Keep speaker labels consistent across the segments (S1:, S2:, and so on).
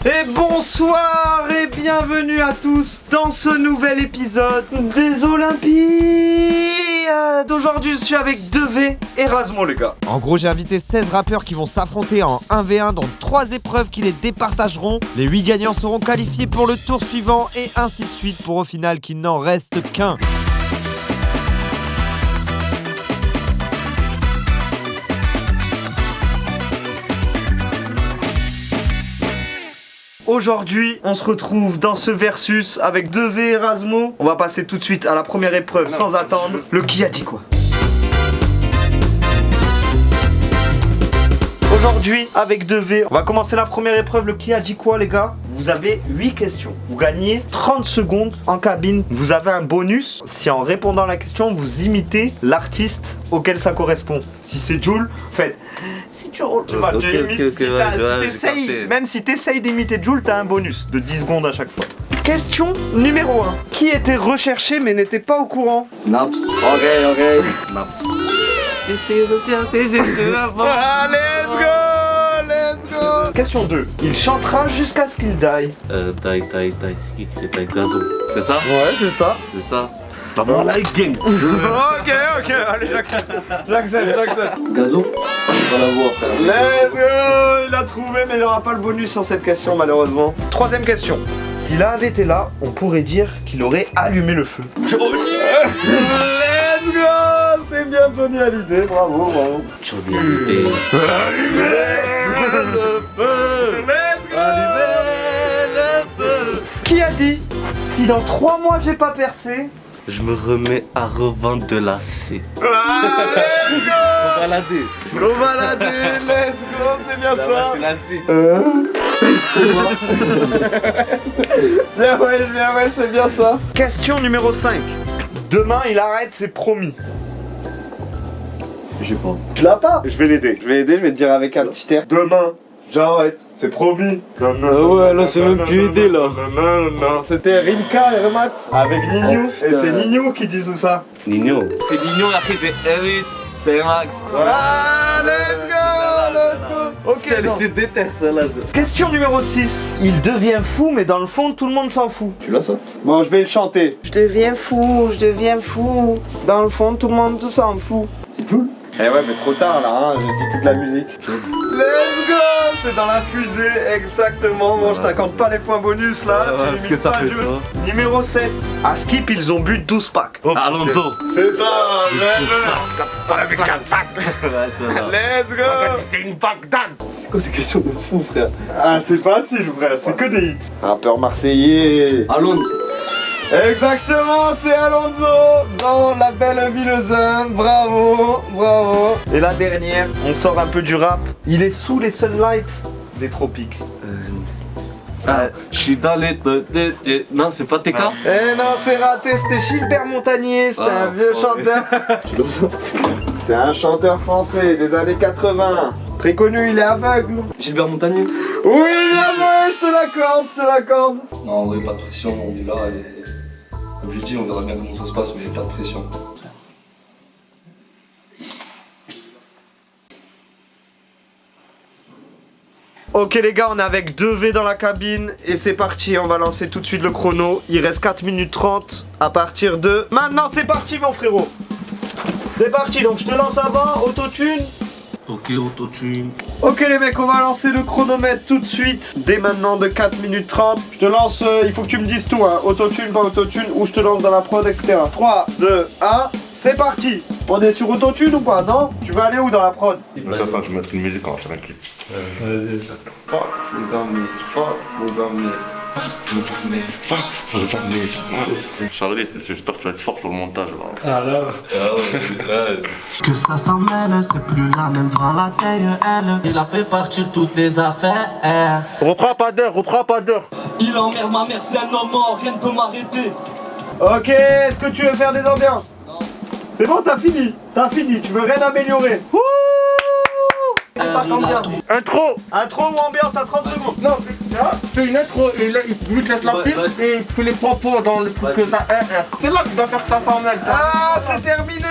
S1: Et bonsoir et bienvenue à tous dans ce nouvel épisode des Olympiades. Aujourd'hui je suis avec 2V et Razmo les gars.
S2: En gros j'ai invité 16 rappeurs qui vont s'affronter en 1v1 dans 3 épreuves qui les départageront. Les 8 gagnants seront qualifiés pour le tour suivant et ainsi de suite pour au final qu'il n'en reste qu'un.
S1: Aujourd'hui, on se retrouve dans ce versus avec 2V et Razmo. On va passer tout de suite à la première épreuve sans attendre. Le qui a dit quoi. Aujourd'hui, avec 2V, on va commencer la première épreuve. Le qui a dit quoi, les gars? Vous avez 8 questions. Vous gagnez 30 secondes en cabine. Vous avez un bonus si en répondant à la question, vous imitez l'artiste auquel ça correspond. Si c'est Jul, faites... C'est Jul. Même si t'essayes d'imiter Jul, t'as un bonus de 10 secondes à chaque fois. Question numéro 1. Qui était recherché mais n'était pas au courant?
S3: Naps. Ok. Naps.
S1: Let's go. Question 2. Il chantera jusqu'à ce qu'il die.
S3: C'est Gazo. C'est ça?
S1: Ouais, c'est ça.
S3: C'est ça. Maman, like gang.
S1: Ok, allez, j'accepte.
S3: Gazo? On va la voir, frère.
S1: Let's go. Il a trouvé, mais il n'aura pas le bonus sur cette question, malheureusement. Troisième question. S'il avait été là, on pourrait dire qu'il aurait allumé le feu.
S3: Johnny!
S1: Let's go. C'est bien Johnny Hallyday, bravo.
S3: Johnny Hallyday.
S1: Allumez le feu. Let's go. Allumez le feu. Qui a dit, si dans 3 mois j'ai pas percé,
S3: Je me remets à revendre de la C.
S1: Go balader, let's go, c'est bien ça.
S3: C'est la C.
S1: Bien ouais, c'est bien ça. Question numéro 5. Demain, il arrête, c'est promis.
S3: Je sais pas.
S1: Tu l'as pas? Je vais l'aider, je vais te dire avec un petit air. Demain, j'arrête, c'est promis.
S3: ouais, là, c'est même plus aidé, là.
S1: Non, c'était Rimka et Remat avec Nino. Et c'est Nino qui disait ça.
S3: Nino. C'est Nino, après c'est Eric, c'est Max.
S1: Ah, let's go. Ok,
S3: Elle
S1: non.
S3: était déter, celle-là.
S1: Question numéro 6. Il devient fou, mais dans le fond, tout le monde s'en fout.
S3: Tu l'as ça?
S1: Bon, je vais le chanter. Je deviens fou. Dans le fond, tout le monde s'en fout.
S3: C'est Jul?
S1: Eh ouais, mais trop tard là, hein, j'ai dit toute la musique. Let's go. C'est dans la fusée, exactement. Bon, je t'accorde pas les points bonus là.
S3: Ouais,
S1: tu
S3: parce que
S1: limites
S3: ça
S1: pas
S3: fait
S1: le jeu.
S3: ça.
S1: Numéro 7. À Skip, ils ont bu 12 packs.
S3: Alonso.
S1: C'est ça, let's go.
S3: C'est quoi ces questions de fou, frère?
S1: Ah, c'est facile, frère, c'est que des hits. Rappeur marseillais.
S3: Alonso.
S1: Exactement, c'est Alonso dans La Belle Villezin. Bravo. Et la dernière, on sort un peu du rap. Il est sous les sunlights des tropiques.
S3: Je suis dans les... Non, c'est pas TK?
S1: Eh non, c'est raté, c'était Gilbert Montagnier, c'était un vieux chanteur. C'est un chanteur français des années 80. Très connu, il est aveugle.
S3: Gilbert Montagnier.
S1: Oui, bien joué, je te l'accorde.
S4: Non, en vrai, pas de pression, on est là et comme j'ai dit, on verra bien comment ça se passe, mais pas de pression.
S1: Ok les gars, on est avec 2V dans la cabine et c'est parti, on va lancer tout de suite le chrono. Il reste 4 minutes 30 à partir de... Maintenant c'est parti mon frérot. C'est parti, donc je te lance avant, autotune.
S3: Ok, autotune.
S1: Ok les mecs, on va lancer le chronomètre tout de suite, dès maintenant de 4 minutes 30. Je te lance, il faut que tu me dises tout, hein. Autotune, pas autotune, ou je te lance dans la prod, etc. 3, 2, 1, c'est parti. On est sur autotune ou pas, non? Tu vas aller où dans la prod?
S5: Attends, je vais mettre une musique, on va faire un clip.
S4: Vas-y. Fuck mes amis.
S5: Charlie, j'espère que tu vas être fort sur le montage là.
S6: Que ça s'en mêle, c'est plus la même dans la taille, elle. Il a fait partir toutes les affaires.
S5: Reprends pas d'heure.
S6: Il emmerde ma mère, c'est un homme mort, rien ne peut m'arrêter.
S1: Ok, est-ce que tu veux faire des ambiances? Non. C'est bon, t'as fini, tu veux rien améliorer. Pas d'ambiance.
S5: Intro.
S1: Intro ou ambiance, t'as 30 secondes.
S7: Non, c'est une intro et là, il te laisse la piste et tu fais les propos dans le truc que ça C'est là que tu dois faire ça sans mec.
S1: Ah, c'est terminé.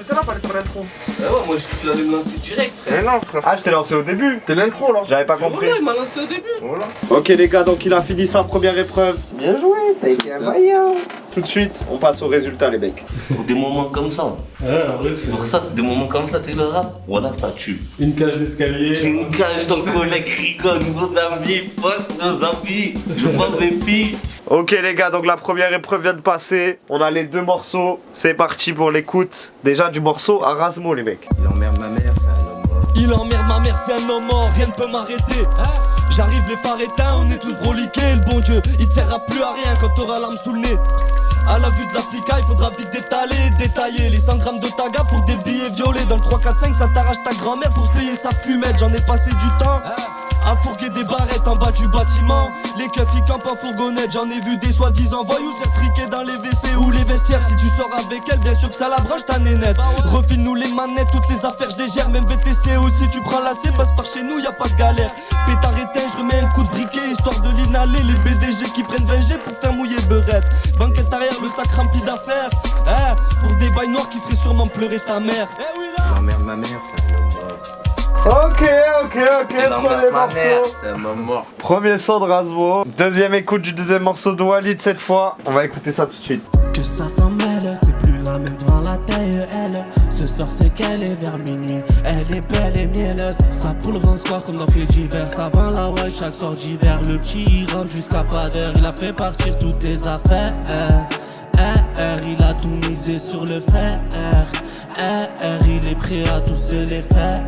S7: t'étais là, fallait faire l'intro.
S3: Ah ouais, moi je crois qu'il allait me lancer direct, frère.
S7: Eh non, frère.
S1: Ah, je t'ai lancé au début.
S7: T'es l'intro là.
S1: J'avais pas compris.
S3: Ouais, il m'a lancé au début.
S7: Voilà.
S1: Ok les gars, donc il a fini sa première épreuve. Bien joué, t'as été un vaillant. Tout de suite, on passe au résultat les mecs.
S3: Pour des moments comme ça.
S8: Ouais, en vrai, c'est
S3: Pour ça, c'est des moments comme ça, t'es le rap. Voilà, ça tue.
S8: une cage d'escalier.
S3: J'ai une cage, ton collègue rigole, nos amis, potes, nos amis. Je m'en méfie.
S1: Ok les gars, donc la première épreuve vient de passer. On a les deux morceaux. C'est parti pour l'écoute. Déjà du morceau à Razmo les mecs.
S6: Il emmerde ma mère, c'est un homme mort.
S9: Il emmerde ma mère, c'est un homme mort, rien ne peut m'arrêter. J'arrive les phares éteints, on est tous broliqués. Le bon Dieu, il te servira plus à rien quand t'auras l'arme sous le nez. À la vue de l'Africa, il faudra vite détailler les 100 grammes de taga pour des billets violets. Dans le 3, 4, 5, ça t'arrache ta grand-mère pour se payer sa fumette. J'en ai passé du temps à fourguer des barrettes en bas du bâtiment. Les keufs ils campent en fourgonnette. J'en ai vu des soi-disant voyous se faire triquer dans les WC ou les vestiaires. Si tu sors avec elle, bien sûr que ça la branche ta nénette. Refile-nous les manettes, toutes les affaires je les gère. Même VTC aussi, tu prends la C, passe par chez nous, y a pas de galère. Pétard éteint, je remets un coup de briquet histoire de l'inhaler. Les BDG qui prennent 20G pour faire mouiller beurette. Banquette arrière, le sac rempli d'affaires. Pour des bails noirs qui feraient sûrement pleurer ta mère.
S6: Il emmerde ma mère, c'est un homme mort.
S1: Ok,
S3: Il
S1: premier
S3: emmerde ma mère,
S1: morceau.
S3: c'est un homme mort.
S1: Premier son de Razmo. Deuxième écoute du deuxième morceau de Walid cette fois. On va écouter ça tout de suite.
S6: Que ça s'en mêle, c'est plus la même devant la taille, elle. Ce soir c'est qu'elle est vers minuit, elle est belle et mielleuse. Ça poule grand score comme dans fait divers. Avant la ouais, chaque soir d'hiver. Le petit il rentre jusqu'à pas d'heure. Il a fait partir toutes tes affaires. Il a tout misé sur le fer. Il est prêt à tous se les faire.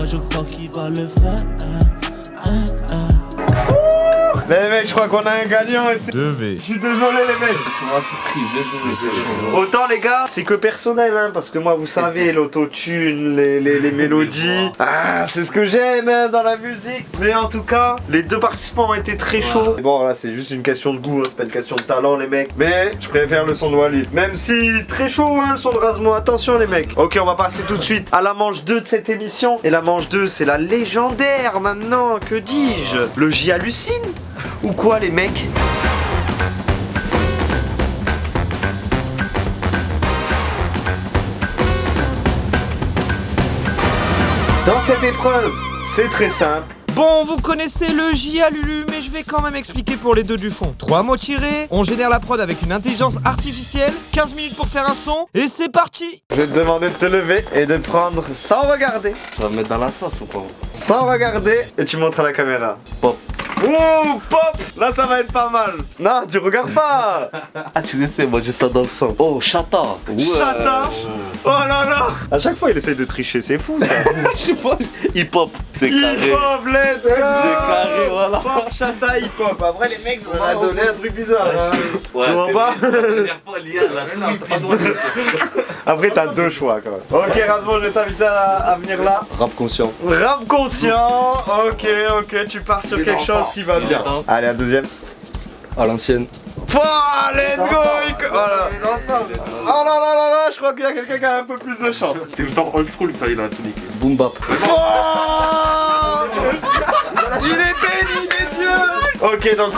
S6: Je crois qu'il va le faire.
S1: Les mecs, je crois qu'on a un gagnant ici.
S2: 2V.
S1: Je suis désolé les mecs.
S3: Tu m'as surpris, désolé.
S1: Autant les gars, c'est que personnel hein, parce que moi vous savez l'autotune, les mélodies, c'est ce que j'aime hein, dans la musique. Mais en tout cas, les deux participants ont été très chauds. Et bon là c'est juste une question de goût, hein, c'est pas une question de talent les mecs. Mais je préfère le son de Walid. Même si très chaud hein, le son de Razmo, attention les mecs. Ok, on va passer tout de suite à la manche 2 de cette émission. Et la manche 2 c'est la légendaire maintenant, que dis-je? Le J hallucine? Ou quoi les mecs? Dans cette épreuve, c'est très simple.
S2: Bon, vous connaissez le J à Lulu, mais je vais quand même expliquer pour les deux du fond. 3 mots tirés, on génère la prod avec une intelligence artificielle, 15 minutes pour faire un son, et c'est parti!
S1: Je vais te demander de te lever et de prendre sans regarder.
S3: Tu vas me mettre dans la sauce ou pas?
S1: Sans regarder, et tu montres à la caméra.
S3: Pop.
S1: Ouh, pop! Là, ça va être pas mal. Non, tu regardes pas.
S3: Ah, tu le sais, moi j'ai ça dans le sang. Oh, chata. Ouais.
S1: Chata. Oh là là. À chaque fois, il essaye de tricher, c'est fou ça.
S3: Je sais pas. Hip hop, c'est carré.
S1: Hip hop, let's go.
S3: C'est carré, voilà.
S1: Pop, chata, hip hop. Après, les mecs, ça va donner un truc bizarre.
S3: Ouais,
S1: Tu vois
S3: c'est
S1: pas?
S3: vrai, c'est la première fois, l'IA, là, tout
S1: Après, t'as deux choix quand même. Ok, Razmo, je vais t'inviter à venir là.
S3: Rap conscient.
S1: Rap conscient. Ok, tu pars sur quelque chose qui va bien. Allez, un deuxième.
S3: À l'ancienne.
S1: Pouah, let's go. Voilà. Oh là là là là, je crois qu'il y a quelqu'un qui a un peu plus de chance.
S5: C'est le sort old school, ça, il a tout niqué.
S3: Boom bap.
S1: Pouah. Il est béni des dieux. Ok, donc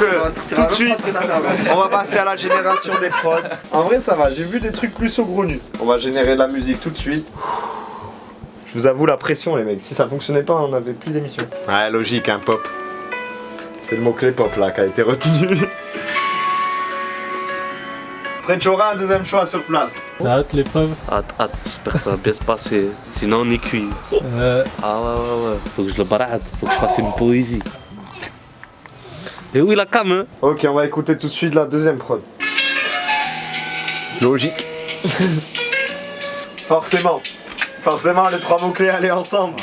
S1: tout de suite, on va passer à la génération des prods. En vrai, ça va, j'ai vu des trucs plus saugrenus. On va générer de la musique tout de suite. Je vous avoue la pression, les mecs. Si ça fonctionnait pas, on n'avait plus d'émission. Ouais, logique, hein, pop. C'est le mot-clé pop là qui a été retenu. Après, tu auras un deuxième choix sur place.
S8: T'as hâte l'épreuve?
S3: Hâte, j'espère que ça va bien se passer. Sinon, on est cuit. Ah ouais. Faut que je le barade, faut que je fasse une poésie. Et oui, la cam, hein?
S1: Ok, on va écouter tout de suite la deuxième prod. Logique. Forcément, les trois mots-clés allaient ensemble.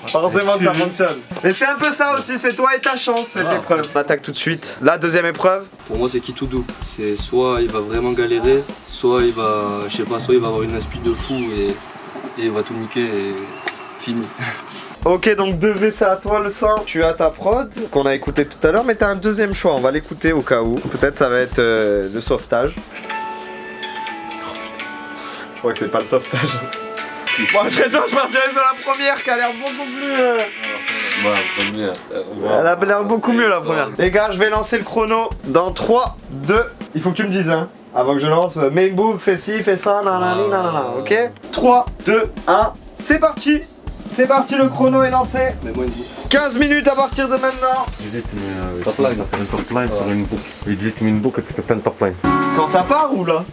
S1: Forcément que ça fonctionne. Mais c'est un peu ça aussi, c'est toi et ta chance cette épreuve. On attaque tout de suite. La deuxième épreuve.
S4: Pour moi, c'est qui tout doux. C'est soit il va vraiment galérer, soit il va, je sais pas, soit il va avoir une inspi de fou et il va tout niquer et fini.
S1: Ok, donc 2V, c'est à toi le sang. Tu as ta prod qu'on a écouté tout à l'heure, mais t'as un deuxième choix. On va l'écouter au cas où. Peut-être ça va être le sauvetage. Je crois que c'est pas le sauvetage. Bon, je partirais sur la première qui a l'air beaucoup plus. Elle a l'air beaucoup mieux la première. Les gars, je vais lancer le chrono dans 3, 2. Il faut que tu me dises, hein. Avant que je lance, mets une boucle, fais ci, fais ça, nanani, nanana, ok? 3, 2, 1, c'est parti! C'est parti, le chrono est lancé.
S4: Mets-moi une boucle.
S1: 15 minutes à partir de maintenant.
S5: Delete, mais top line, faire une top line sur une boucle. Et delete une boucle et tu fais plein de top line.
S1: Quand ça part ou là?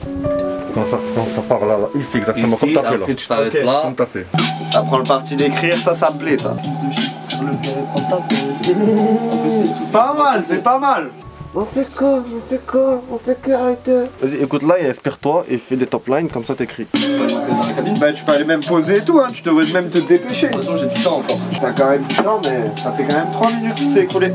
S5: Quand ça part là, ici exactement,
S3: Ici,
S5: comme t'as fait là.
S3: après tu t'arrêtes
S1: Ok.
S3: là.
S5: Comme t'as fait.
S1: Ça prend le parti d'écrire, ça me plaît ça.
S4: Sur le bien rentable. En plus,
S1: C'est pas mal, c'est pas mal.
S3: On sait que, arrêtez.
S10: Vas-y, écoute là et inspire-toi et fais des top lines, comme ça t'écris.
S4: je peux aller monter dans la cabine.
S1: Bah tu peux aller même poser et tout, hein. Tu devrais même te dépêcher.
S4: De toute façon, j'ai du temps encore.
S1: T'as quand même du temps, mais ça fait quand même 3 minutes qui s'est écoulé.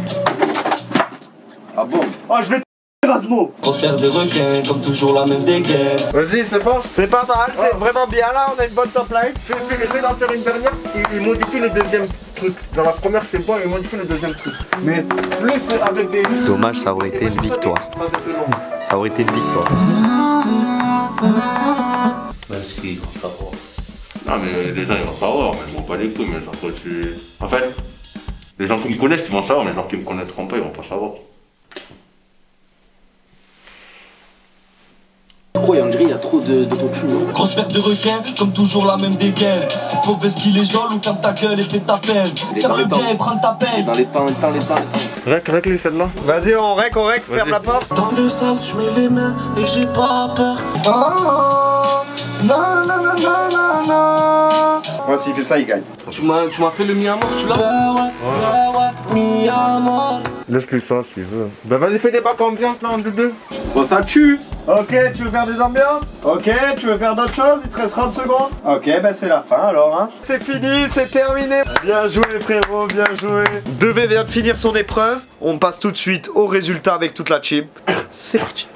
S4: Ah bon?
S1: Oh, je vais Erasmo.
S9: Grosse paire de requins, comme toujours la même dégaine.
S5: Vas-y, c'est bon.
S1: C'est pas mal, c'est vraiment bien là, on a une bonne top line.
S5: Fais d'en faire une dernière et modifie le deuxième truc. Dans la première, c'est bon, et modifie le deuxième truc. Mais plus avec des.
S2: Dommage, ça aurait été une victoire.
S5: Ça, c'est plus long.
S2: Ça aurait été une victoire.
S3: Même s'ils vont savoir.
S5: Non, mais les gens ils vont savoir, mais ils vont pas les couilles, mais genre, en fait, les gens qui me connaissent ils vont savoir, mais les gens qui me connaîtront pas ils vont pas savoir.
S4: Pourquoi on dirait il y a trop d'autotune?
S9: Grosse paire de requins, comme toujours la même dégaine. Faut qu'il les gens ou ferme ta gueule et fais ta peine. Serre le bien et prends ta peine.
S4: Dans les temps.
S5: Règle celle-là.
S1: Vas-y, on rec, ferme la porte.
S6: Dans le sale, je mets les mains et j'ai pas peur. Non, non, non, non, non, non.
S1: Moi, s'il fait ça, il gagne.
S9: Tu m'as fait le mi-amour, tu l'as? Ouais, mi-amour.
S5: Laisse-lui ça s'il veut. Bah vas-y, fais des bacs ambiance là en deux.
S1: Bon, ça tue. Ok, tu veux faire des ambiances? Ok, tu veux faire d'autres choses? Il te reste 30 secondes. Ok, bah c'est la fin alors, hein. C'est fini, c'est terminé. Bien joué, frérot, bien joué. Devey vient de finir son épreuve. On passe tout de suite au résultat avec toute la team. C'est parti.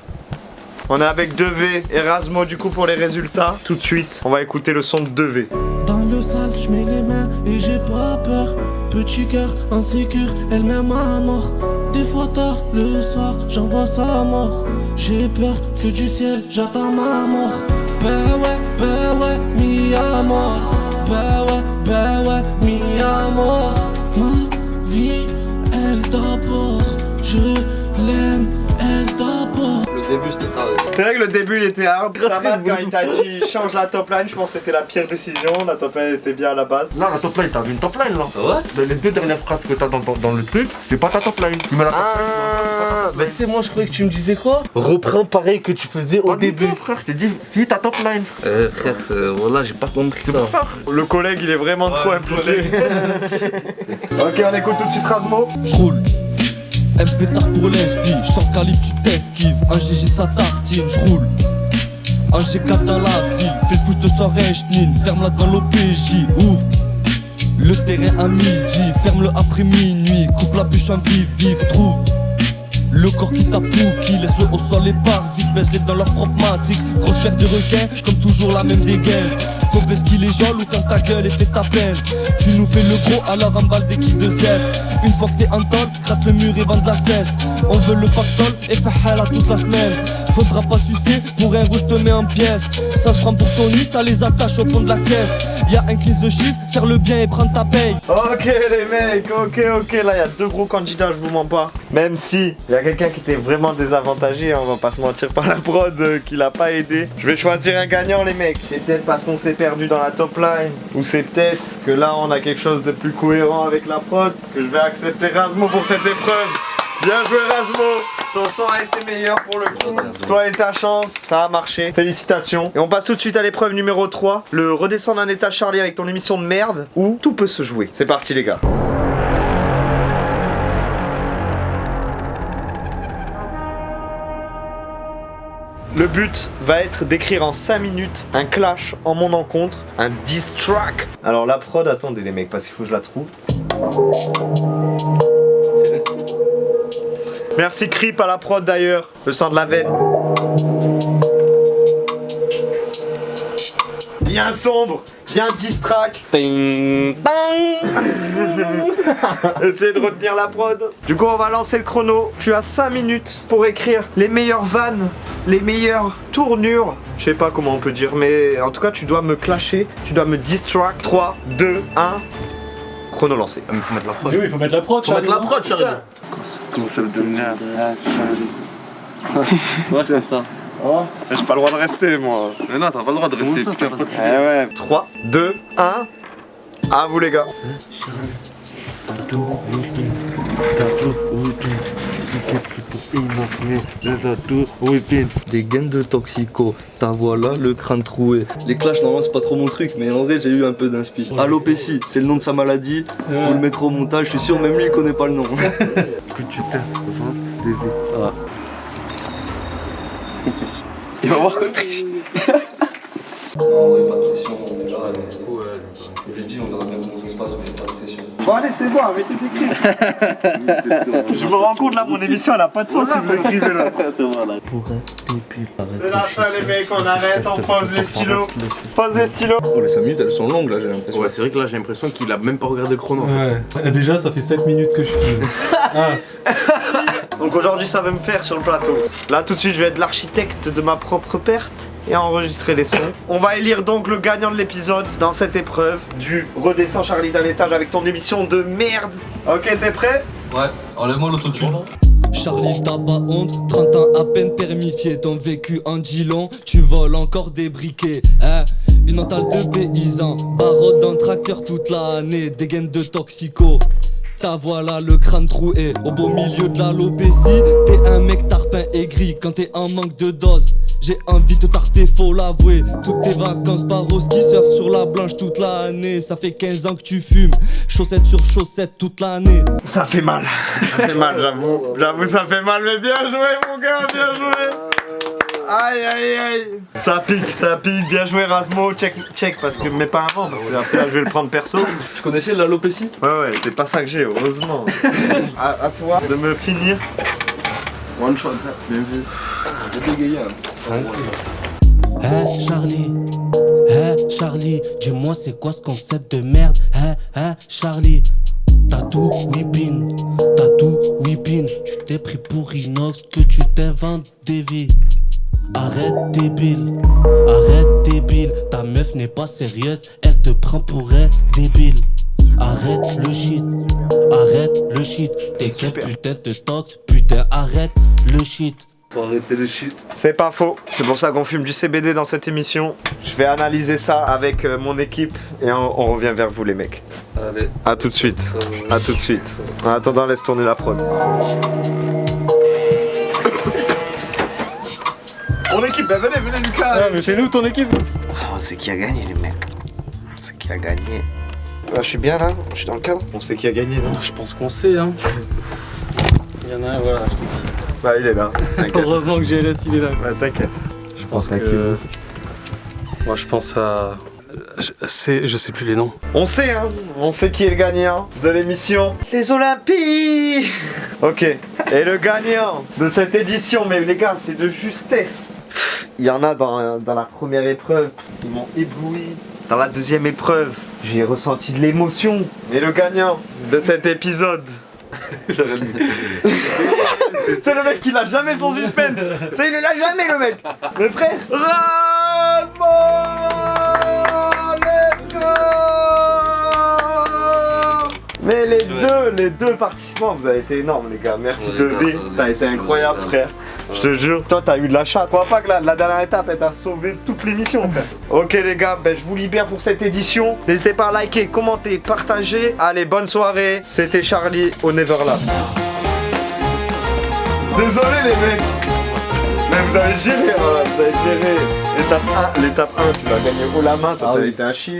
S1: On est avec Devey et Erasmo du coup pour les résultats. Tout de suite, on va écouter le son de Devey.
S6: Dans le sale, je mets les mains et j'ai pas peur. Petit cœur insécure, elle m'aime à mort. Des fois tard le soir, j'envoie sa mort. J'ai peur que du ciel, j'attends ma mort. Bah ouais, mi amour. Bah ouais, mi amour. Ma vie, elle d'abord. Je l'aime, elle d'abord.
S4: Le début c'était taré.
S1: C'est vrai que le début il était hard. Samad quand il t'a dit change la top line, je pense que c'était la pire décision. La top line était bien à la base.
S5: Là, la top line, t'as vu une top line là.
S3: Ouais.
S5: Les deux dernières phrases que t'as dans le truc, c'est pas ta top line. Tu mets la top line.
S3: Bah tu sais, moi je croyais que tu me disais quoi? Reprends pareil que tu faisais au début.
S5: Frère, je t'ai dit, si ta top line.
S3: Frère, voilà, j'ai pas compris
S5: C'est pour ça.
S1: Le collègue il est vraiment trop impliqué. Ok, on écoute tout de suite Erasmo.
S9: J'roule. Un pétard pour l'espi, j'sors calibre, tu t'esquives. Un GG de sa tartine, j'roule. Un G4 dans la ville, fais le fou de soirée, j'nine. Ferme-la devant l'OPJ, ouvre. Le terrain à midi, ferme-le après minuit. Coupe la bûche en vive, trouve. Le corps qui tape qui laisse-le au sol et part vite, baisse-les dans leur propre matrix. Grosse paire de requins, comme toujours la même dégaine. Faut qu'il les gens, ou ferme ta gueule et fais ta peine. Tu nous fais le gros à la balle des kills de Z. Une fois que t'es en tôle, gratte le mur et vend de la cesse. On veut le pactole et fait hala toute la semaine. Faudra pas sucer, pour un rouge te mets en pièces. Ça se prend pour Tony, ça les attache au fond de la caisse. Y'a un clin de chiffre, serre le bien et prends ta paye.
S1: Ok les mecs, ok, là il y a deux gros candidats, je vous mens pas. Même si il y a quelqu'un qui était vraiment désavantagé, on va pas se mentir par la prod qui l'a pas aidé. Je vais choisir un gagnant les mecs. C'est peut-être parce qu'on s'est perdu dans la top line, ou c'est peut-être que là on a quelque chose de plus cohérent avec la prod, que je vais accepter Erasmo pour cette épreuve. Bien joué Erasmo, ton son a été meilleur pour le coup. Toi et ta chance, ça a marché. Félicitations. Et on passe tout de suite à l'épreuve numéro 3, le redescendre un état Charlie avec ton émission de merde, où tout peut se jouer. C'est parti les gars. Le but va être d'écrire en 5 minutes un clash en mon encontre, un diss track. Alors la prod, attendez les mecs, parce qu'il faut que je la trouve. Merci Creep à la prod d'ailleurs, le sang de la veine. Bien sombre, bien diss track.
S3: Ting, tang.
S1: Essayez de retenir la prod. Du coup on va lancer le chrono. Tu as 5 minutes pour écrire les meilleures vannes, les meilleures tournures. Je sais pas comment on peut dire, mais en tout cas tu dois me clasher, tu dois me distract. 3, 2, 1. Chrono lancé.
S3: Mais faut mettre la prod.
S8: Oui, il faut mettre la prod,
S3: Faut mettre la prod, Charlie.
S5: Concept de merde.
S3: Ouais, c'est ça.
S1: J'ai pas le droit de rester, moi.
S3: Mais non, t'as pas le droit de rester, putain.
S1: Eh ouais. 3, 2, 1. À vous, les gars.
S4: Des gaines de toxico, ta voilà le crâne troué. Les clashs normalement c'est pas trop mon truc, mais en vrai j'ai eu un peu d'inspi. Alopécie, c'est le nom de sa maladie, vous le mettrez au montage, je suis sûr même lui il connaît pas le nom. Il va voir qu'on triche. Non, ouais, pas de pression, on est là. Je dis, on verra bien comment ça se passe, mais pas de pression.
S1: Bon, allez, c'est bon, arrêtez d'écrire. Je me rends compte là, mon émission elle a pas de sens si vous écrivez là. C'est la fin, les mecs, on arrête, on pose les stylos. Pose les stylos.
S4: Oh, les 5 minutes elles sont longues là, j'ai l'impression.
S11: Ouais, c'est vrai que là j'ai l'impression qu'il a même pas regardé le chrono.
S8: Ouais. Déjà, ça fait 7 minutes que je filme.
S1: Donc aujourd'hui, ça va me faire sur le plateau. Là, tout de suite, je vais être l'architecte de ma propre perte et enregistrer les sons. On va élire donc le gagnant de l'épisode dans cette épreuve du Redescends Charlie d'un étage avec ton émission de merde. Ok, t'es prêt?
S4: Ouais, enlève-moi l'autotune.
S9: Charlie t'as pas honte, 30 ans à peine permifié, ton vécu en dit long, tu voles encore des briquets, hein. Une entale de paysans, barotte dans le tracteur toute l'année, des gaines de toxico. Ta voilà le crâne troué, au beau milieu de l'alopécie, t'es un mec tarpin aigri quand t'es en manque de dose. J'ai envie de te tarter, faut l'avouer. Toutes tes vacances par ski surf sur la blanche toute l'année. Ça fait 15 ans que tu fumes, chaussettes sur chaussettes toute l'année.
S1: Ça fait mal, j'avoue. J'avoue, ça fait mal, mais bien joué, mon gars, bien joué. Aïe, aïe, aïe. Ça pique, bien joué, Rasmo. Check, parce que, mais pas avant, parce que après, je vais le prendre perso.
S4: Tu connaissais l'alopécie?
S1: Ouais, c'est pas ça que j'ai, heureusement. À toi de me finir.
S4: One shot, bien vu. J'ai bégayé.
S6: Charlie, dis-moi c'est quoi ce concept de merde? Charlie, t'as tout whipping, tu t'es pris pour inox que tu t'inventes des vies. Arrête débile, ta meuf n'est pas sérieuse, elle te prend pour un débile. Arrête le shit, t'es quel putain de tox, putain arrête le shit.
S4: Faut arrêter le shit.
S1: C'est pas faux, c'est pour ça qu'on fume du CBD dans cette émission. Je vais analyser ça avec mon équipe et on revient vers vous les mecs.
S4: Allez.
S1: A tout de suite, à tout de suite. En attendant, laisse tourner la prod. Mon équipe, ben venez Lucas.
S8: Ouais, mais c'est nous ton équipe.
S1: On sait qui a gagné les mecs. On sait qui a gagné. Ah, je suis bien là, je suis dans le cadre. On sait qui a gagné là.
S8: Je pense qu'on sait, hein. Il y en a un, voilà, je te dis.
S1: Bah il est là, t'inquiète.
S8: Heureusement que GLS il est là.
S1: Bah t'inquiète.
S8: Je pense que... Moi je pense à... Je sais plus les noms.
S1: On sait hein, on sait qui est le gagnant de l'émission Les Olympiques. Ok, et le gagnant de cette édition, mais les gars c'est de justesse. Il y en a dans la première épreuve, ils m'ont ébloui. Dans la deuxième épreuve, j'ai ressenti de l'émotion. Mais le gagnant de cet épisode... C'est le mec qui l'a jamais son suspense. Il ne l'a jamais le mec. Le frère Rasmo. Let's go. Mais les deux participants, vous avez été énormes les gars. Merci de V, t'as été incroyable frère. Je te jure, toi t'as eu de la chatte. Je crois pas que la dernière étape elle t'a sauvé toute l'émission frère. Ok les gars, ben, je vous libère pour cette édition. N'hésitez pas à liker, commenter, partager. Allez, bonne soirée. C'était Charlie au Neverland. Désolé les mecs. Mais vous avez géré, l'étape 1, tu l'as gagné haut la main, toi t'as été à chier.